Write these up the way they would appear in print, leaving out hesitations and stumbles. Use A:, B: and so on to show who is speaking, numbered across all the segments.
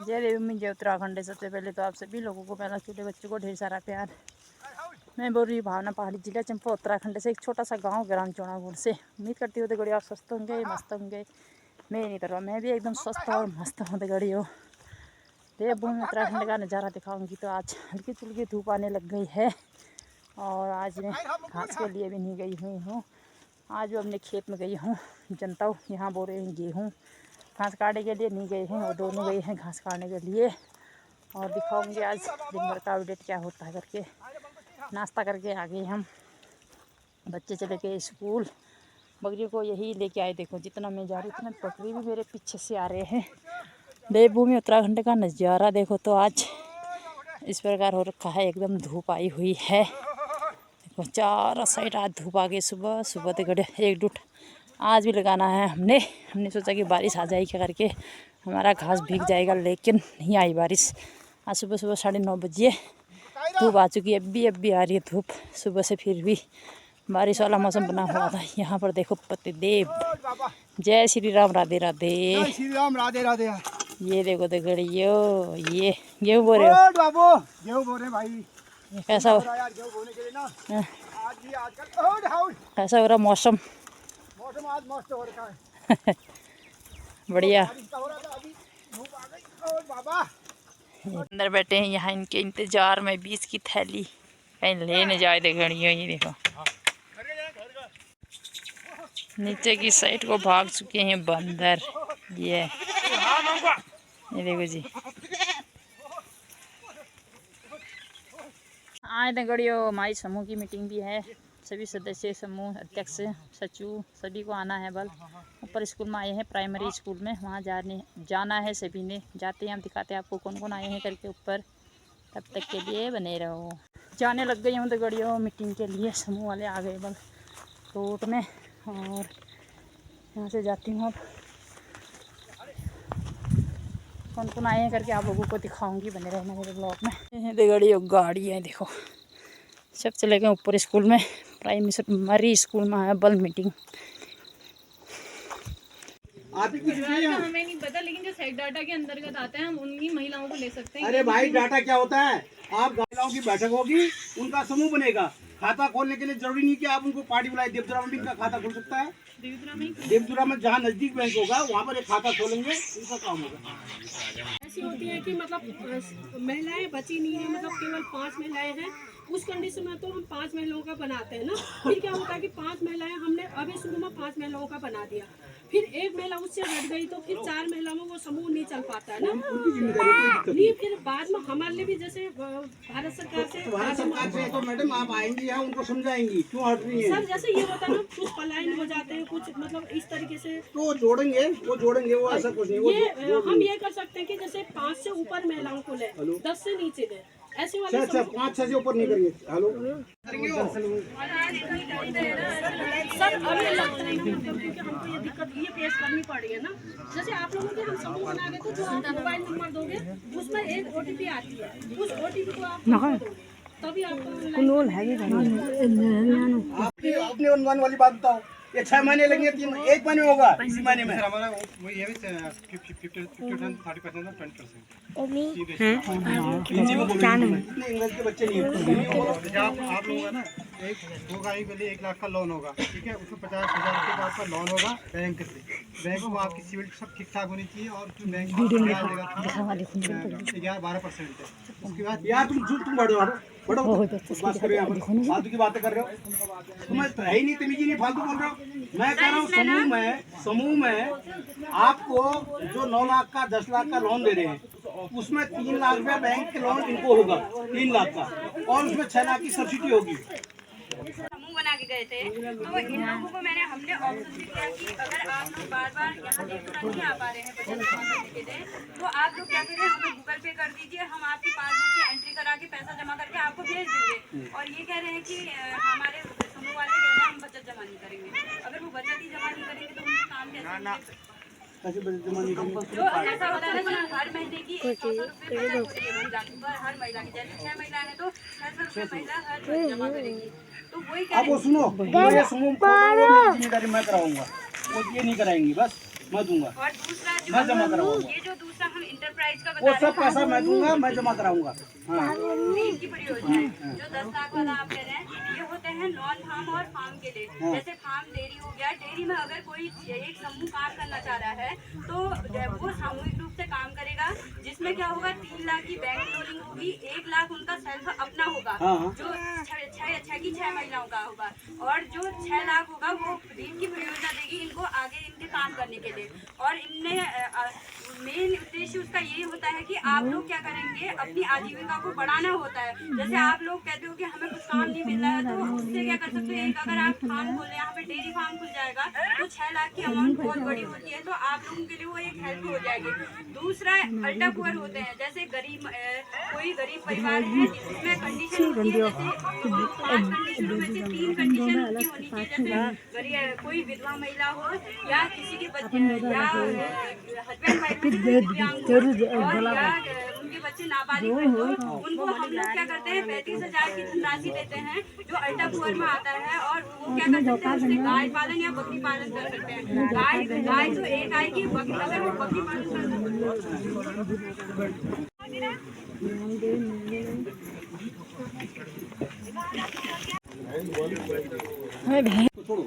A: जय देवी में जय उत्तराखंड। सबसे पहले तो आप सभी लोगों को, पहला छोटे बच्चों को ढेर सारा प्यार। मैं बोल रही हूँ भावना, पहाड़ी जिला चंपा उत्तराखंड से, एक छोटा सा गांव ग्राम चौड़ागुड़ से। उम्मीद करती हूँ तो गड़ी आप स्वस्थ होंगे, मस्त होंगे। मैं नहीं परवाह, मैं भी एकदम स्वस्थ और मस्त हूँ। गड़ी हो देवभूमि उत्तराखंड का नज़ारा दिखाऊंगी। तो आज हल्की फुल्की धूप आने लग गई है और आज मैं घास के लिए भी नहीं गई हुई हूँ। आज मैं अपने खेत में गई हूँ। जनता यहाँ बो रहे हैं गेहूँ, घास काटने के लिए नहीं गए हैं, और दोनों गए हैं घास काटने के लिए। और दिखाऊंगी आज दिन भर का अपडेट क्या होता है करके। नाश्ता करके आ गए हम, बच्चे चले गए स्कूल। बकरी को यही लेके आए। देखो जितना मैं जा रही उतना बकरी भी मेरे पीछे से आ रहे हैं। देवभूमि उत्तराखंड का नज़ारा देखो। तो आज इस प्रकार हो रखा है, एकदम धूप आई हुई है। देखो चारों साइड आज धूप आ गई। सुबह सुबह तो गड़े एक डूट आज भी लगाना है हमने सोचा कि बारिश आ जाएगी करके, हमारा घास भीग जाएगा, लेकिन नहीं आई बारिश। आज सुबह सुबह 9:30 बजे धूप आ चुकी है। अब भी आ रही है धूप सुबह से, फिर भी बारिश वाला मौसम बना हुआ था। यहाँ पर देखो पतिदेव। जय श्री राम, राधे राधे।
B: जय श्री राम, राधे राधे।
A: ये देखो तो गड़ियो, ये गेहूँ बो रहे हो
B: बाबू? गेहूँ बो रहे भाई।
A: कैसा हो
B: यार गेहूँ बोने के लिए ना आज भी
A: कैसा हो रहा मौसम?
B: मौसम आज मस्त हो रखा है।
A: बढ़िया।
B: हो रहा था, अभी धूप आ गई। बाबा
A: अंदर बैठे हैं यहाँ इनके इंतजार में। 20 की थैली कहीं लेने जाए थे घड़ियों। ये देखो नीचे की साइड को भाग चुके हैं बंदर। ये देखो जी, आए थे गड़ियों। हमारी समूह की मीटिंग भी है, सभी सदस्य, समूह अध्यक्ष, सचिव सभी को आना है। बल ऊपर स्कूल में आए हैं, प्राइमरी स्कूल में, वहाँ जाना है सभी ने। जाते हैं हम, दिखाते हैं आपको कौन कौन आए हैं करके ऊपर। तब तक के लिए बने रहो। जाने लग गई हूँ तो गड़ियों मीटिंग के लिए। समूह वाले आ गए बल रोड में, और यहाँ से जाती हूँ। अब कौन कौन आए हैं करके आप लोगों को दिखाऊंगी, बने रहना मेरे ब्लॉग में। गड़ियों गाड़ी है देखो, सब चले गए ऊपर स्कूल में। प्राइमरी स्कूल में आया बल मीटिंग।
C: हमें नहीं पता, लेकिन जो सेट डाटा के अंतर्गत आता है हम उन्हीं महिलाओं को ले सकते हैं।
B: अरे भाई डाटा क्या होता है? आप महिलाओं की बैठक होगी, उनका समूह बनेगा। खाता खोलने के लिए जरूरी नहीं कि आप उनको पार्टी बुलाए। देवदुरा में भी इनका खाता खुल सकता है। देवदुरा में जहाँ नजदीक बैंक होगा वहाँ पर एक खाता खोलेंगे, उनका काम होगा।
C: ऐसी होती है कि मतलब महिलाएं बची नहीं है, मतलब केवल 5 महिलाएं हैं। उस कंडीशन में तो हम 5 महिलाओं का बनाते हैं ना। फिर क्या होता है कि 5 महिलाएं हमने अभी शुरू में 5 महिलाओं का बना दिया, फिर एक महिला उससे हट गई तो फिर 4 महिलाओं में वो समूह नहीं चल पाता है ना। नहीं, फिर बाद में हमारे लिए भी जैसे भारत सरकार से
B: तो मैडम आप आएंगी यहाँ, उनको समझाएंगी क्यों हट रही है।
C: सर जैसे ये होता है ना, कुछ पलायन हो जाते हैं, कुछ मतलब इस तरीके से
B: तो जोड़ेंगे, वो ऐसा कुछ नहीं।
C: ये हम ये कर सकते हैं कि जैसे 5 से ऊपर महिलाओं को ले, 10 से नीचे ले, ऐसे वाले।
B: अच्छा 5-6 से ऊपर नहीं करेंगे। हेलो
C: सर अब ये लगता है क्योंकि हमको ये दिक्कत ये फेस करनी पड़ रही है ना। जैसे आप लोगों के हम समूह बना के, तो जो आप मोबाइल नंबर दोगे उसमें एक OTP आती है, उस OTP को आप दोगे तभी आपको
B: अपने अनुमान वाली बात बताओ। ये 6 महीने लगेंगे, 1 महीने होगा इसी महीने में।
D: हमारा वही है 50% 30% और 20%।
B: इंग्लिश के बच्चे नहीं होते।
D: आप लोग है ना, एक 2 गाड़ी के लिए 1 लाख का लोन होगा, ठीक है। उसमें 50,000 रुपये का आपका लोन होगा बैंक से। बैंक में आपकी सिविल सब ठीक ठाक होनी चाहिए, और जो बैंक 11-12% है। उसके बाद
B: यार तुम बड़ो बस करो, यहाँ पर फालतू की बातें कर रहे हो। तुम्हें तो है ही नहीं, तमीज ही नहीं, फालतू बोल रहे हो। मैं कह रहा हूँ समूह में आपको जो 9 लाख का 10 लाख का लोन दे रहे हैं, उसमें 3 लाख रुपया बैंक के लोन इनको होगा, 3 लाख का, और उसमें 6 लाख की सब्सिडी होगी।
E: समूह बना के गए थे, तो इन लोगों को हमने ऑप्शन भी दिया कि अगर आप लोग बार बार यहाँ देवदुरा नहीं आ पा रहे हैं बचत जमा करने के लिए, तो आप लोग क्या करें, हमें गूगल पे कर दीजिए, हम आपकी पासबुक की एंट्री करा के पैसा जमा करके आपको भेज देंगे। और ये कह रहे हैं कि हमारे समूह वाले कह रहे हैं हम बचत जमा नहीं करेंगे। अगर वो बचत ही जमा नहीं करेंगे तो उनका काम कैसे? जो ऐसा होता है ना, हर महीने की 100 रुपये हर महिला की, जैसे 6 महिला है तो 600 रुपये महिला हर महीने जमा करेगी। तो वही
B: अब वो सुनो, ये समूह जिम्मेदारी मैं कराऊंगा, वो ये नहीं कराएंगी बस। मैं दूंगा।
E: और दूसरा
B: मैं जमा कराऊंगा।
E: ये जो दूसरा हम इंटरप्राइज का
B: वो
E: बता
B: सब पैसा मैं दूंगा, मैं जमा कराऊंगा। हाँ।
E: नीम की परियोजना है जो 10 लाख वाला आप कह रहे हैं, ये होते हैं नॉन फार्म और फार्म के लिए। जैसे फार्म डेयरी हो गया, डेयरी में अगर कोई एक समूह काम करना चाह रहा है तो वो सामूहिक रूप से काम करेगा, जिसमें क्या होगा 3 लाख की बैंक लोडिंग होगी, 1 लाख उनका सेल्फ अपना होगा जो 6 महिलाओं का होगा, और जो 6 लाख होगा वो नीम की परियोजना देगी इनको आगे इनके काम करने के लिए। और इनने मेन उद्देश्य उसका यही होता है कि आप लोग क्या करेंगे, अपनी आजीविका को बढ़ाना होता है। जैसे आप लोग कहते हो कि हमें कुछ काम नहीं मिल रहा है, तो उससे क्या कर सकते हो, एक अगर आप फार्म खोले, यहाँ पे डेयरी फार्म खुल जाएगा तो 6 लाख की अमाउंट बहुत बड़ी होती है, तो आप लोगों के लिए वो एक हेल्प हो जाएगी। दूसरा अल्टा पुअर होते हैं, जैसे कोई गरीब परिवार है जिसमें कंडीशन होती है, जैसे 5 कंडीशनों में से 3 कंडीशन उनकी होनी चाहिए, जैसे कोई विधवा महिला हो या किसी के बच्चे या हस्बैंड वाइफ और या उनके बच्चे नाबालिग हो, उनको हम लोग क्या करते हैं 35,000 की धनराशि देते हैं जो अल्टा पुअर में आता है, और वो क्या कर सकते हैं उससे गाय पालन या बकरी पालन कर सकते हैं। गाय तो एक आएगी, बकरी अगर वो बकरी पालन
B: तो छोड़ो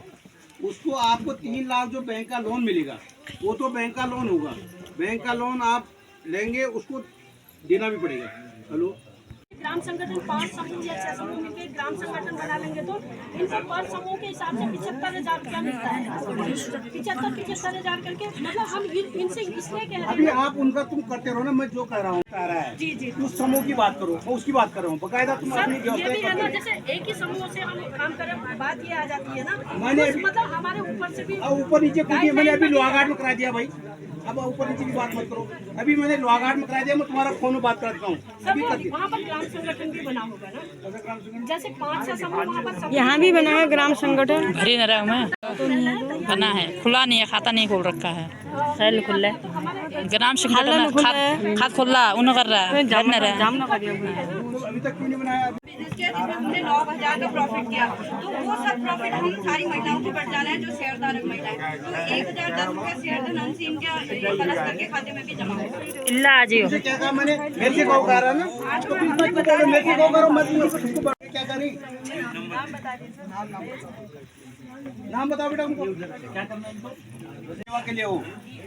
B: उसको, आपको 3 लाख जो बैंक का लोन मिलेगा वो तो बैंक का लोन होगा, बैंक का लोन आप लेंगे उसको देना भी पड़ेगा। हेलो,
C: ग्राम संगठन 5 समूह या 6 समूह मिलकर ग्राम संगठन बना लेंगे तो इनको पर समूह के हिसाब से 75,000 रुपया मिलता है। 75,000 करके मतलब हम इनसे इसलिए कह रहे हैं।
B: अभी आप उनका तुम करते रहो ना, मैं जो कह रहा हूँ कह रहा है
C: जी
B: उस समूह की बात करो, मैं उसकी बात कर रहा हूँ बकायदा तुम अपनी
C: ये भी है ना,
B: व्यवस्था।
C: जैसे एक ही समूह से हम काम करें, बात ये आ जाती है ना,
B: मैंने
C: मतलब हमारे ऊपर से भी
B: ऊपर नीचे कुछ मैंने अभी लोहाघाट में करा दिया भाई, अब ऊपर नीचे की बात मत करो, अभी मैंने लोहाघाट में करा दिया, मैं तुम्हारा फोन में बात करता हूँ अभी कर दिया।
C: वहाँ पर ग्राम संगठन भी बना होगा ना, जैसे 5-6 समूह वहाँ पर
F: यहाँ भी बना है ग्राम संगठन।
A: भरी न रहा मैं बना है, खुला नहीं है, खाता नहीं खोल रखा है, खैल खुला है ग्राम संगठन खात खुला उन कर रहा है, भर न रहा है।
B: अभी तक क्यों नहीं बनाया?
E: बिजनेस किया जिसमें हमने 9,000 का प्रॉफिट किया, तो वो सब प्रॉफिट हम सारी महिलाओं को बढ़ जाना है जो शेयरधारक महिलाएं, तो 1,010 रुपया शेयरधन हमसे इनके प्लस करके खाते में भी जमा होगा।
A: इल्ला आज
B: मुझे क्या कहा मैंने, मेरे से कहो कह रहा ना, तो कुछ मत बताओ, मेरे से कहो करो मत, उसको क्या करी नाम बताओ बेटा उनको, क्या करना है उनको, सेवा के लिए हो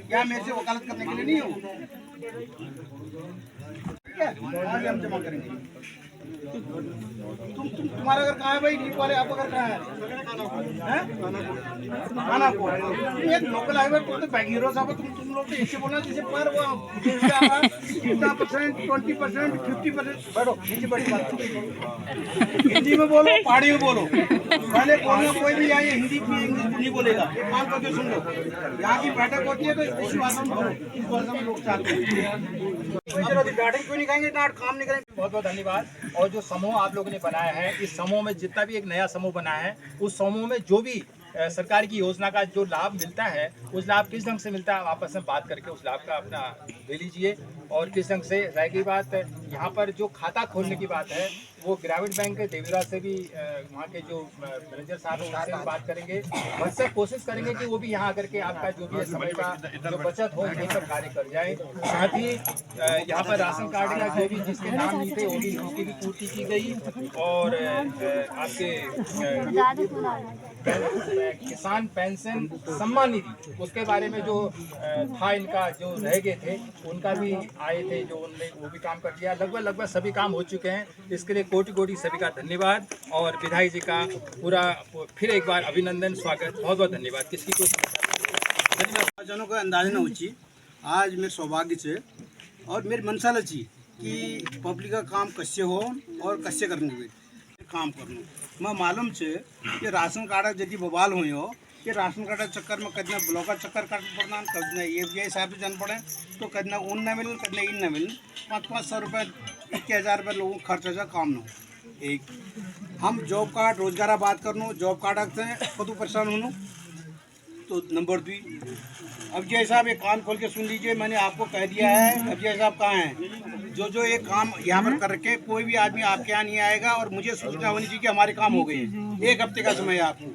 B: क्या, मेरे से वकालत करने के लिए नहीं हो, ठीक है आगे हम जमा करेंगे। तुम्हारा घर कहाँ है भाई, लीप वाले आपका घर कहाँ है? खाना को एक लोकल हाईवे तो हीरो साहब, तुम लोग तो ऐसे बोलना जैसे पर वो 50%, 20%, 50%। बैठो नीचे, बड़ी बात हिंदी में बोलो, पहाड़ी में बोलो, पहले बोलना, कोई भी यहाँ हिंदी की इंग्लिश नहीं बोलेगा, एक काम करके सुन लो, यहाँ की बैठक होती है तो इस भाषा में बोलो, इस भाषा में लोग चाहते हैं। बैठक क्यों नहीं खाएंगे, ना काम नहीं करेंगे।
G: बहुत बहुत धन्यवाद। और जो समूह आप लोगों ने बनाया है, इस समूह में जितना भी एक नया समूह बना है, उस समूह में जो भी सरकार की योजना का जो लाभ मिलता है, उस लाभ किस ढंग से मिलता है, आप आपस में बात करके उस लाभ का अपना ले लीजिए। और किस ढंग से रह गई बात यहाँ पर जो खाता खोलने की बात है, वो ग्रामीण बैंक के देवीरा से भी वहाँ के जो मैनेजर साहब हैं उनसे भी बात करेंगे, भरसक कोशिश करेंगे कि वो भी यहाँ आकर के आपका जो भी है समय का जो बचत हो ये सब कार्य कर जाए। साथ ही यहाँ पर राशन कार्ड का जो भी जिसके नाम नहीं थे वो भी उसकी भी पूर्ति की गई। और आपके किसान पेंशन सम्मान निधि उसके बारे में जो था इनका जो रह गए थे उनका भी आए थे, जो उन्होंने वो भी काम कर दिया। लगभग सभी काम हो चुके हैं। इसके लिए कोटि कोटि सभी का धन्यवाद और विधायक जी का पूरा फिर एक बार अभिनंदन, स्वागत, बहुत बहुत धन्यवाद। किसकी कोई धन्यवाद
B: जनों का अंदाजा न होची, आज मेरे सौभाग्य से और मेरी मनसा छी कि पब्लिक का काम कस्य हो और कस्य करने काम करना। मैं मालूम छे कि राशन कार्ड यदि बवाल हुई हो कि राशन कार्ड चक्कर में कदना ब्लॉक चक्कर काट पड़ना, कदना ये हिसाब से जान पड़े तो कदना ऊन न मिले, कदना इन न मिले, 500-500 रुपये 21,000 रुपये लोगों को खर्चा काम न हो। एक हम जॉब कार्ड रोजगार बात करनो, जॉब कार्ड रखते हैं कदू परेशान होनो। तो नंबर 2, अब जय साहब एक कान खोल के सुन लीजिए, मैंने आपको कह दिया है, अब जय साहब कहाँ हैं, जो ये काम यहाँ पर करके कोई भी आदमी आपके यहाँ नहीं आएगा और मुझे सूचना होनी चाहिए कि हमारे काम हो गए हैं। 1 हफ्ते का समय है आपको,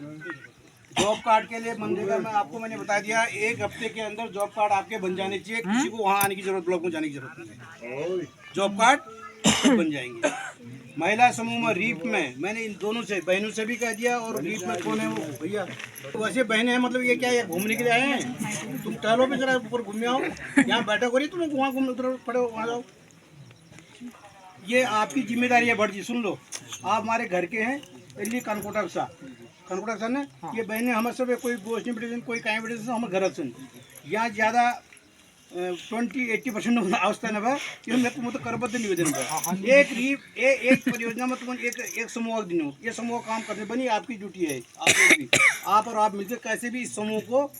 B: जॉब कार्ड के लिए मनरेगा में आपको मैंने बता दिया, 1 हफ्ते के अंदर जॉब कार्ड आपके बन जाने चाहिए। किसी को वहाँ आने की जरूरत, ब्लॉक में जाने की जरूरत नहीं है। जॉब कार्ड सब बन जाएंगे। महिला समूह में रीप में मैंने इन दोनों से, बहनों से भी कह दिया। और रीप में कौन है वो भैया, तो वैसे बहनें हैं, मतलब ये क्या है, घूमने के लिए आए हैं? तुम टहलो पे जरा, ऊपर घूम आओ, यहाँ बैठक हो रही है, तुम वहाँ घूम, उधर पड़े वहाँ जाओ। ये आपकी जिम्मेदारी है भट जी, सुन लो। आप हमारे घर के हैं, इल्ली कनकोटा सा ने ये बहनें हमारे सब कोई गोष्ठ नहीं, कोई काई बेटे से हमारे घर सुन यहाँ ज़्यादा 20-80% अवस्था न बा कि मैं तुम तो करबद्ध निवेदन बा एक परियोजना में तुम एक समूह दिन हो, ये समूह काम करने बनी आपकी ड्यूटी है। आप और आप मिलकर कैसे भी इस समूह को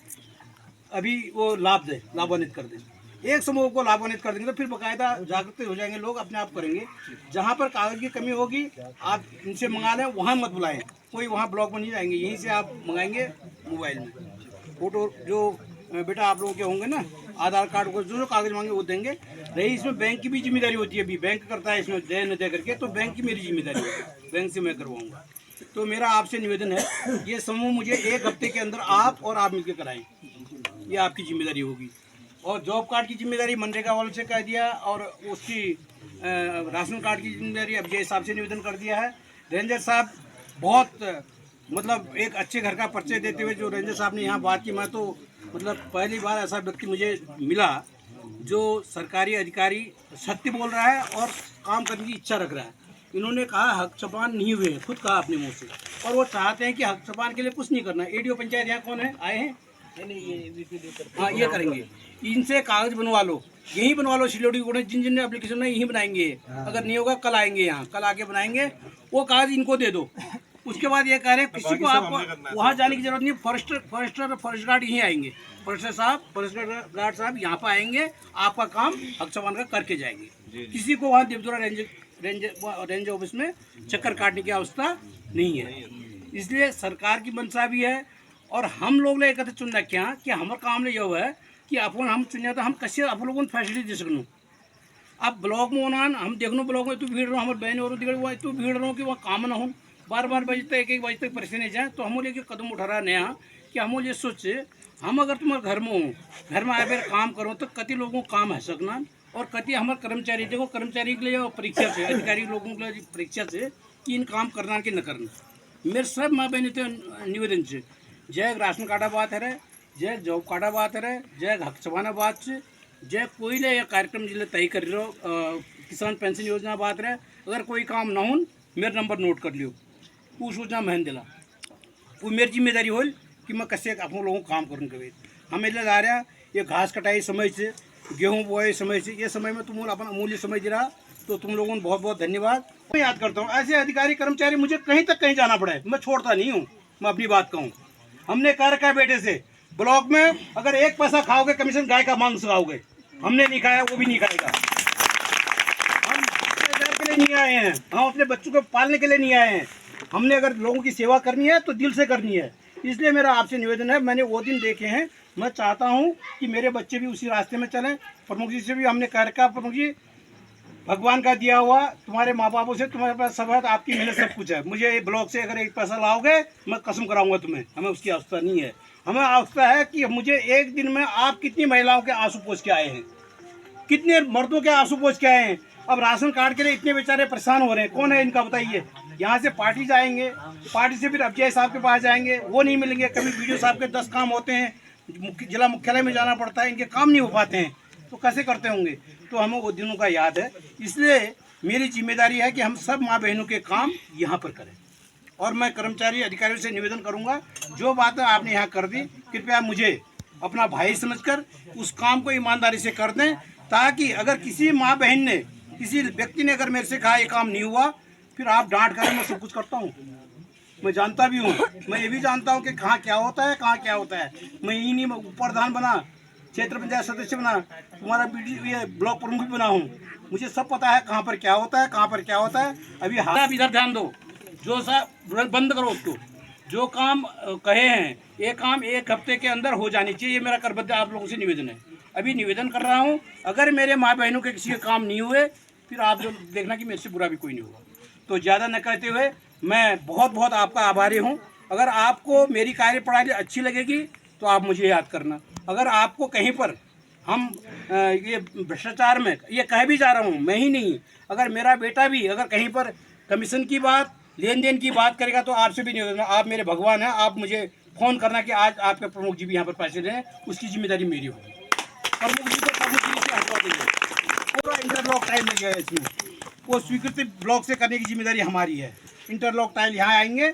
B: अभी वो लाभान्वित कर दें। एक समूह को लाभान्वित कर देंगे तो फिर बाकायदा जागृत हो जाएंगे लोग, अपने आप करेंगे। जहाँ पर कागज की कमी होगी आप इनसे मंगा लें, वहाँ मत बुलाएं, कोई वहाँ ब्लॉक में नहीं जाएंगे, यहीं से आप मंगाएंगे मोबाइल में। फोटो जो बेटा आप लोगों के होंगे ना, आधार कार्ड को जो कागज मांगे वो देंगे। रही इसमें बैंक की भी जिम्मेदारी होती है, अभी बैंक करता है इसमें दे न दे करके, तो बैंक की मेरी जिम्मेदारी है, बैंक से मैं करवाऊँगा। तो मेरा आपसे निवेदन है, ये समूह मुझे 1 हफ्ते के अंदर आप और आप मिलकर कराएं, ये आपकी जिम्मेदारी होगी। और जॉब कार्ड की जिम्मेदारी मनरेगा वालों से कह दिया, और उसकी राशन कार्ड की जिम्मेदारी अब जय साहब से निवेदन कर दिया है। रेंजर साहब बहुत मतलब एक अच्छे घर का परिचय देते हुए जो रेंजर साहब ने यहाँ बात की, मैं तो मतलब पहली बार ऐसा व्यक्ति मुझे मिला जो सरकारी अधिकारी सत्य बोल रहा है और काम करने की इच्छा रख रहा है। इन्होंने कहा हक चपान नहीं हुए, खुद कहा अपने मुँह से, और वो चाहते हैं कि हक चपान के लिए कुछ नहीं करना। एडीओ पंचायत यहाँ कौन है, आए हैं? हाँ, ये करेंगे, इनसे कागज बनवा लो, यहीं बनवा लो, सिलोडी को जिन जिन एप्लीकेशन में यहीं बनाएंगे। अगर नहीं होगा कल आएंगे, यहाँ कल आके बनाएंगे, वो कागज इनको दे दो। उसके बाद ये कह रहे हैं किसी को आपको वहाँ जाने की जरूरत नहीं, फॉरेस्ट गार्ड यहीं आएंगे, फॉरेस्ट गार्ड साहब यहाँ पर आएंगे, आपका काम हक समान का करके जाएंगे। किसी को वहाँ देवदुरा रेंज ऑफिस में चक्कर काटने की अवस्था नहीं है। इसलिए सरकार की मंशा भी है, और हम लोग ने एक चुनना क्या कि हमारे काम ने यह है कि अपन हम चुनिया तो हम कैसे आप लोगों को फैसिलिटी दे सकूँ। अब ब्लॉक में होना हम देखो, ब्लॉक में तो भीड़ रहो, हमारे बहन और दिगड़ तो भीड़ रहो कि वहाँ काम ना हो, बार बजे तक 1 बजे तक परेशानी जाए। तो हम लोग कदम उठा रहा है नया कि हम ये सोचे, हम अगर तुम्हारे घर में हो, घर में आए फिर काम करो, तो कति लोगों को काम है सकना, और कति हमारे कर्मचारी देखो, कर्मचारी के लिए परीक्षा से, अधिकारी लोगों के लिए परीक्षा से कि इन काम करना कि न करना। मेरे सब माँ बहन थे निवेदन से, जय राशन कार्ड बात है, जय जॉब कार्ड बात है, जय हक चबाना बात से, जय कोई ले यह कार्यक्रम जिले तय कर रहे हो, किसान पेंशन योजना बात रहे, अगर कोई काम ना हो मेरा नंबर नोट कर लियो, वो सूचना महन दिला, वो मेरी जिम्मेदारी हो कि मैं कैसे आप लोगों को काम करूँ। कभी हम इधर आ रहा, ये घास कटाई समय से, गेहूँ बोए समय से, ये समय में तुम अपना अमूल्य समय दे रहा, तो तुम लोगों को बहुत बहुत धन्यवाद। मैं याद करता हूँ ऐसे अधिकारी कर्मचारी मुझे कहीं तक कहीं जाना पड़े, मैं छोड़ता नहीं हूँ। मैं अपनी बात कहूँ, हमने कह रखा है बेटे से, ब्लॉक में अगर 1 पैसा खाओगे कमीशन गाय का मांस खाओगे, हमने नहीं खाया, वो भी नहीं खाएगा। हम के लिए नहीं आए हैं, हम अपने बच्चों को पालने के लिए नहीं आए हैं। हमने अगर लोगों की सेवा करनी है तो दिल से करनी है। इसलिए मेरा आपसे निवेदन है, मैंने वो दिन देखे हैं, मैं चाहता हूं कि मेरे बच्चे भी उसी रास्ते में चलें। प्रमुख जी से भी हमने कह रखा, प्रमुख जी भगवान का दिया हुआ तुम्हारे माँ बापों से तुम्हारे पास सब है, आपकी मेहनत सब कुछ है। मुझे ब्लॉक से अगर 1 पैसा लाओगे मैं कसम कराऊंगा तुम्हें, हमें उसकी आवश्यकता नहीं है। हमें आवश्यकता है कि मुझे एक दिन में आप कितनी महिलाओं के आंसू पोंछ के आए हैं, कितने मर्दों के आंसू पोंछ के आए हैं। अब राशन कार्ड के लिए इतने बेचारे परेशान हो रहे हैं, कौन है इनका बताइए। यहाँ से पार्टी जाएंगे, पार्टी से फिर अफजय साहब के पास जाएंगे, वो नहीं मिलेंगे। कभी वीडियो साहब के 10 काम होते हैं, जिला मुख्यालय में जाना पड़ता है, इनके काम नहीं हो पाते हैं, तो कैसे करते होंगे। तो हमें वो दिनों का याद है। इसलिए मेरी जिम्मेदारी है कि हम सब माँ बहनों के काम यहाँ पर करें। और मैं कर्मचारी अधिकारियों से निवेदन करूँगा, जो बातें आपने यहाँ कर दी, कृपया मुझे अपना भाई समझकर उस काम को ईमानदारी से कर दें, ताकि अगर किसी माँ बहन ने, किसी व्यक्ति ने अगर मेरे से कहा ये काम नहीं हुआ, फिर आप डांट करें। मैं सब कुछ करता हूँ, मैं जानता भी हूँ, मैं ये भी जानता हूँ कि कहाँ क्या होता है, कहाँ क्या होता है। मैं यही नहीं प्रधान बना, क्षेत्र पंचायत सदस्य बना, तुम्हारा ये ब्लॉक प्रमुख भी बना हूँ, मुझे सब पता है कहाँ पर क्या होता है, कहाँ पर क्या होता है। अभी आप इधर ध्यान दो, जो सा बंद करो उसको, जो काम कहे हैं ये काम 1 हफ्ते के अंदर हो जानी चाहिए। ये मेरा कर्तव्य आप लोगों से निवेदन है। अभी निवेदन कर रहा हूँ, अगर मेरे माँ बहनों के किसी के काम नहीं हुए, फिर आप जो देखना कि मेरे से बुरा भी कोई नहीं होगा। तो ज़्यादा न कहते हुए मैं बहुत बहुत आपका आभारी हूँ, अगर आपको मेरी कार्यप्रणाली अच्छी लगेगी तो आप मुझे याद करना। अगर आपको कहीं पर हम ये भ्रष्टाचार में, ये कह भी जा रहा हूँ मैं ही नहीं, अगर मेरा बेटा भी अगर कहीं पर कमीशन की बात, लेन देन की बात करेगा तो आपसे भी नहीं होगा। आप मेरे भगवान हैं, आप मुझे फ़ोन करना कि आज आपके प्रमुख जी भी यहाँ पर पैसे लें, उसकी जिम्मेदारी मेरी होगी। प्रमुख जी को प्रमुख जी से हटवा देंगे। पूरा इंटरलॉक टाइल लग गया इसमें, वो स्वीकृति ब्लॉक से करने की जिम्मेदारी हमारी है। इंटरलॉक टाइल यहाँ आएंगे।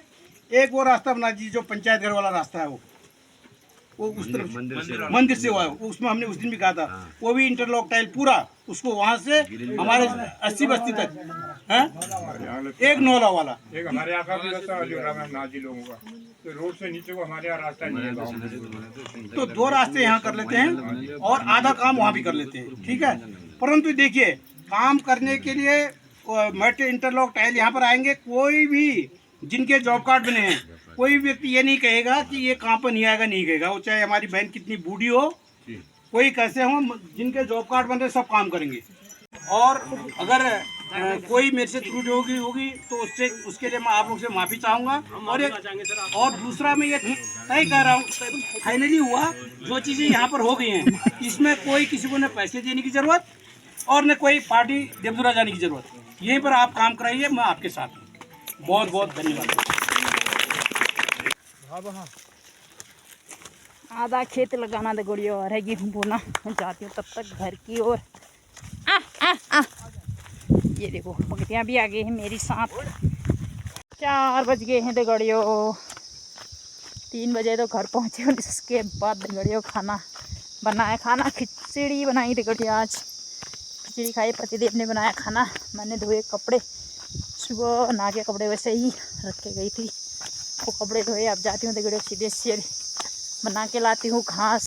B: एक वो रास्ता बना दीजिए जो पंचायत घर वाला रास्ता है, वो उस तरफ मंदिर से हुआ है, उसमें हमने उस दिन भी कहा था, वो भी इंटरलॉक टाइल पूरा उसको वहाँ से हमारे 80 बस्ती तक है, एक नौला वाला।
H: एक हमारे यहाँ का भी रास्ता है नाजी लोगों का, तो रोड से नीचे को हमारे यहाँ रास्ता नहीं है गाँव में,
B: तो 2 रास्ते यहाँ कर लेते हैं और आधा काम वहाँ भी कर लेते हैं, ठीक है। परंतु देखिए, काम करने के लिए मेट इंटरलॉक टाइल यहाँ पर आएंगे, कोई भी जिनके जॉब कार्ड बने हैं, कोई व्यक्ति ये नहीं कहेगा कि ये कहाँ पर नहीं आएगा, नहीं कहेगा। वो चाहे हमारी बहन कितनी बूढ़ी हो, कोई कैसे हो, जिनके जॉब कार्ड बन रहे सब काम करेंगे। और अगर कोई मेरे से त्रुटि होगी तो उसके लिए मैं आप लोग से माफ़ी चाहूँगा। और दूसरा मैं ये तय कर रहा हूँ, फाइनली हुआ, जो चीज़ें यहाँ पर हो गई हैं, इसमें कोई किसी को न पैसे देने की ज़रूरत और न कोई पार्टी देवदुरा जाने की ज़रूरत। यहीं पर आप काम कराइए, मैं आपके साथ हूँ। बहुत बहुत धन्यवाद।
A: आधा खेत लगाना दे गुड़िया और है गेहूँ बोना, जाती हूँ तब तक घर की ओर। ये देखो पगटियाँ भी आ गई हैं मेरी साथ। 4 बज गए हैं दगड़ियों, 3 बजे तो घर पहुँचे और इसके बाद दगड़ियों खाना बनाया। खाना खिचड़ी बनाई दगड़ियों, आज खिचड़ी खाई। पतिदेव ने बनाया खाना, मैंने धोए कपड़े, सुबह नहा के कपड़े वैसे ही रख के गई थी, वो कपड़े धोए। अब जाती हूँ दगड़ियों सीधे से बना के लाती हूँ घास।